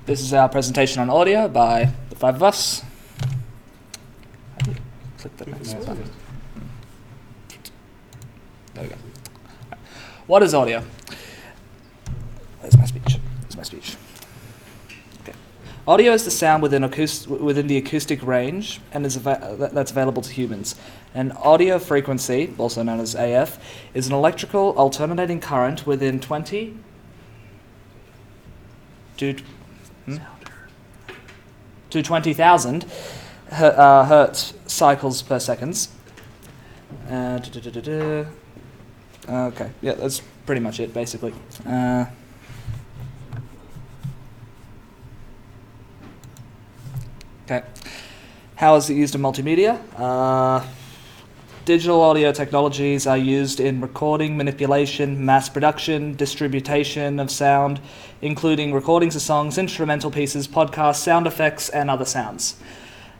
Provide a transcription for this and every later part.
This is our presentation on audio by the five of us. How do you click the next button? There we go. What is audio? Where's my speech? Okay. Audio is the sound within the acoustic range and that's available to humans. An audio frequency, also known as AF, is an electrical alternating current within 20 to 20,000 hertz cycles per second. Okay, yeah, that's pretty much it, basically. Okay, how is it used in multimedia? Digital audio technologies are used in recording, manipulation, mass production, distribution of sound, including recordings of songs, instrumental pieces, podcasts, sound effects, and other sounds.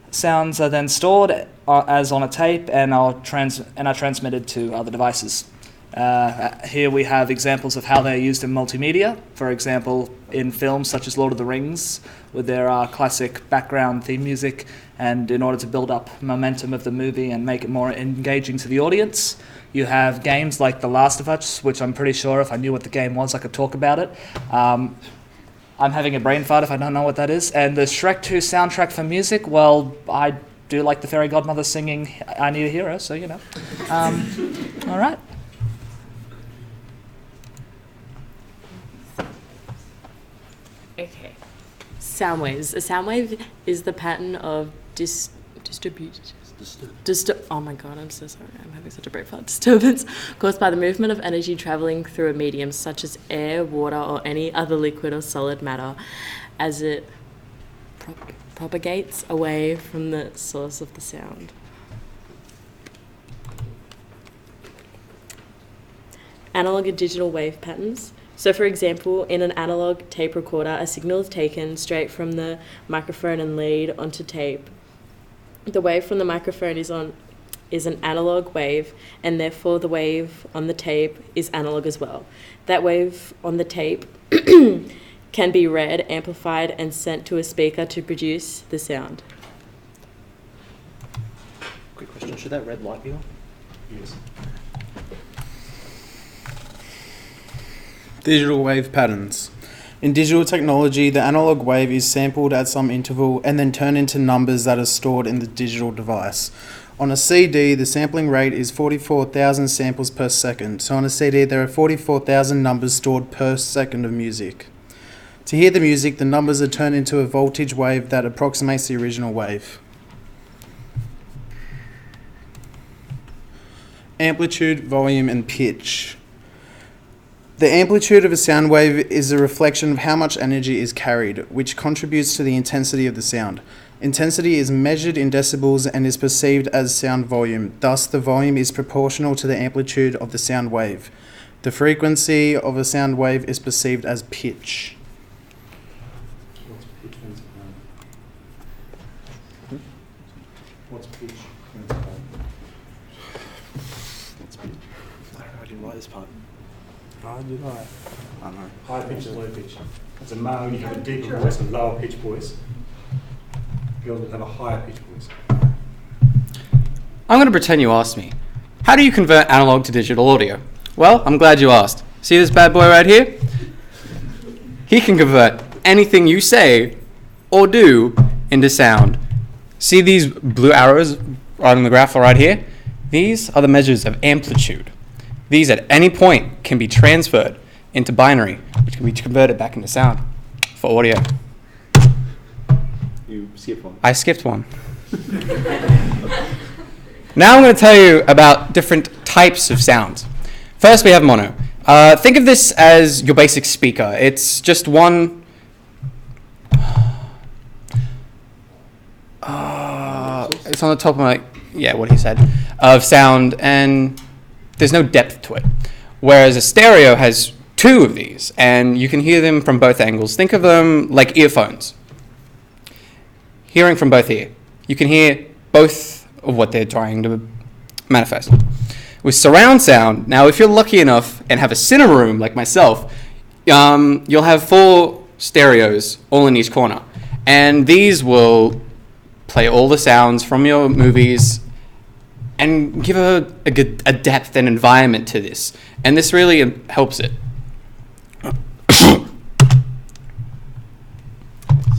Sounds are then stored as on a tape and are transmitted to other devices. Here we have examples of how they're used in multimedia. For example, in films such as Lord of the Rings, with their classic background theme music, and in order to build up momentum of the movie and make it more engaging to the audience. You have games like The Last of Us, which I'm pretty sure if I knew what the game was, I could talk about it. I'm having a brain fart if I don't know what that is. And the Shrek 2 soundtrack for music, well, I do like the fairy godmother singing I Need a Hero, so you know. All right. Okay. Sound waves. A sound wave is the pattern of oh my god, I'm so sorry. I'm having such a brain fart. Disturbance caused by the movement of energy traveling through a medium such as air, water, or any other liquid or solid matter as it propagates away from the source of the sound. Analog and digital wave patterns. So, for example, in an analog tape recorder, a signal is taken straight from the microphone and lead onto tape. The wave from the microphone is an analog wave, and therefore the wave on the tape is analog as well. That wave on the tape can be read, amplified, and sent to a speaker to produce the sound. Quick question, should that red light be on? Yes. Digital wave patterns. In digital technology, the analog wave is sampled at some interval and then turned into numbers that are stored in the digital device. On a CD, the sampling rate is 44,000 samples per second. So on a CD, there are 44,000 numbers stored per second of music. To hear the music, the numbers are turned into a voltage wave that approximates the original wave. Amplitude, volume, and pitch. The amplitude of a sound wave is a reflection of how much energy is carried, which contributes to the intensity of the sound. Intensity is measured in decibels and is perceived as sound volume. Thus, the volume is proportional to the amplitude of the sound wave. The frequency of a sound wave is perceived as pitch. What's pitch? I didn't write this part. Oh, did I? I know. High pitch and low pitch. As a male, you have a deeper voice and lower pitch voice. Girls will have a higher pitch voice. I'm going to pretend you asked me. How do you convert analog to digital audio? Well, I'm glad you asked. See this bad boy right here? He can convert anything you say or do into sound. See these blue arrows right on the graph right here? These are the measures of amplitude. These at any point can be transferred into binary, which can be converted back into sound for audio. You skipped one. I skipped one. Now I'm going to tell you about different types of sounds. First, we have mono. Think of this as your basic speaker. It's just one... it's on the top of my... Yeah, what he said. Of sound, and there's no depth to it. Whereas a stereo has two of these, and you can hear them from both angles. Think of them like earphones. Hearing from both ear. You can hear both of what they're trying to manifest. With surround sound, now if you're lucky enough and have a cinema room like myself, you'll have 4 stereos all in each corner. And these will play all the sounds from your movies and give a depth and environment to this. And this really helps it. It's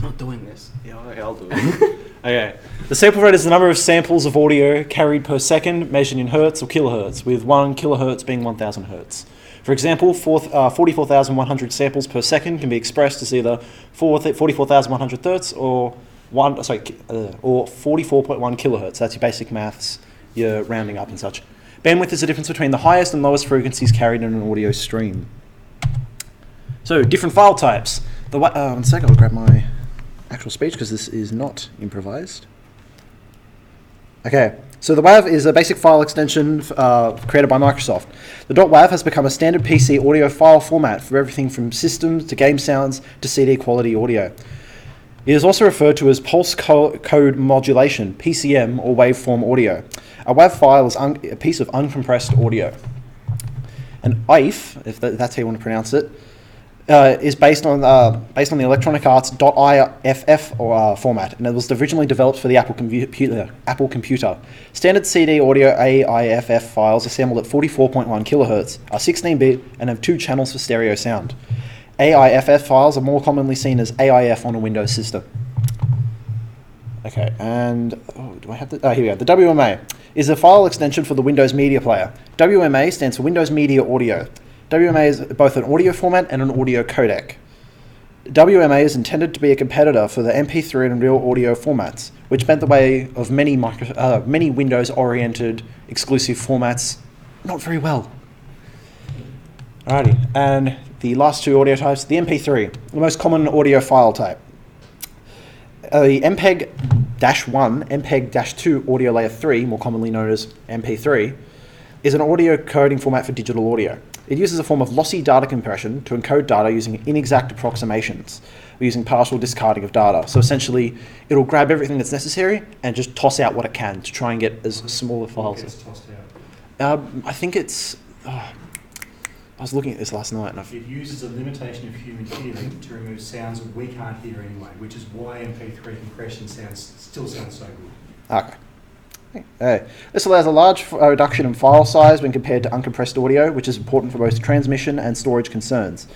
not doing this. Yeah, okay, I'll do it. Okay. The sample rate is the number of samples of audio carried per second, measured in hertz or kilohertz, with 1 kilohertz being 1,000 hertz. For example, 44,100 samples per second can be expressed as either 44,100 hertz or 44.1 kilohertz. That's your basic maths, your rounding up and such. Bandwidth is the difference between the highest and lowest frequencies carried in an audio stream. So, different file types. One second, I'll grab my actual speech because this is not improvised. Okay, so the WAV is a basic file extension created by Microsoft. The .wav has become a standard PC audio file format for everything from systems to game sounds to CD quality audio. It is also referred to as pulse code modulation, PCM, or waveform audio. A WAV file is a piece of uncompressed audio. An IF, if that's how you want to pronounce it, is based on the Electronic Arts .iff format, and it was originally developed for the Apple computer. Standard CD audio AIFF files assembled at 44.1 kilohertz, are 16-bit, and have 2 channels for stereo sound. AIFF files are more commonly seen as AIF on a Windows system. Okay, and do I have the? Oh, here we go. The WMA is a file extension for the Windows Media Player. WMA stands for Windows Media Audio. WMA is both an audio format and an audio codec. WMA is intended to be a competitor for the MP3 and real audio formats, which bent the way of many Windows-oriented exclusive formats not very well. Alrighty, and the last 2 audio types, the MP3, the most common audio file type. The MPEG-1, MPEG-2 audio layer 3, more commonly known as MP3, is an audio coding format for digital audio. It uses a form of lossy data compression to encode data using inexact approximations, or using partial discarding of data. So essentially, it'll grab everything that's necessary and just toss out what it can to try and get as smaller files. What gets tossed out? I think it's... I was looking at this last night. And It uses a limitation of human hearing to remove sounds that we can't hear anyway, which is why MP3 compression still sounds so good. Okay. This allows a large reduction in file size when compared to uncompressed audio, which is important for both transmission and storage concerns,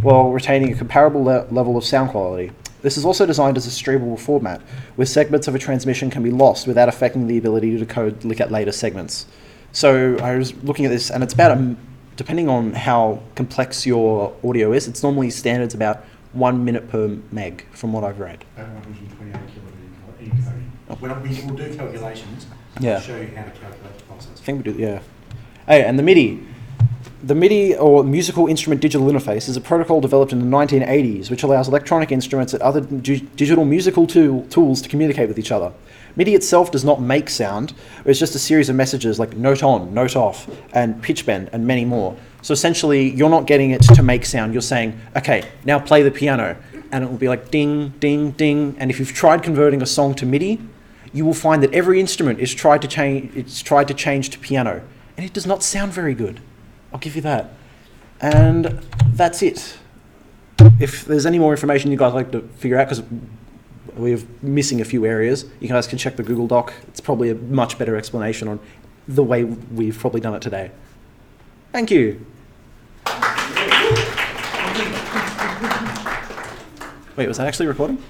while retaining a comparable level of sound quality. This is also designed as a streamable format, where segments of a transmission can be lost without affecting the ability to look at later segments. So I was looking at this, and it's about, depending on how complex your audio is, it's normally standards about 1 minute per meg, from what I've read. About 128 kilobyte encoding. We will do calculations. Yeah. Show you how to calculate the process. I think we do, yeah. Hey, and the MIDI. The MIDI, or Musical Instrument Digital Interface, is a protocol developed in the 1980s which allows electronic instruments and other digital musical tools to communicate with each other. MIDI itself does not make sound, it's just a series of messages like note on, note off, and pitch bend, and many more. So essentially, you're not getting it to make sound, you're saying, okay, now play the piano, and it will be like ding, ding, ding, and if you've tried converting a song to MIDI, you will find that every instrument is tried to change to piano, and it does not sound very good. I'll give you that. And that's it. If there's any more information you guys like to figure out, because we're missing a few areas, you guys can check the Google Doc. It's probably a much better explanation on the way we've probably done it today. Thank you. Wait, was that actually recording?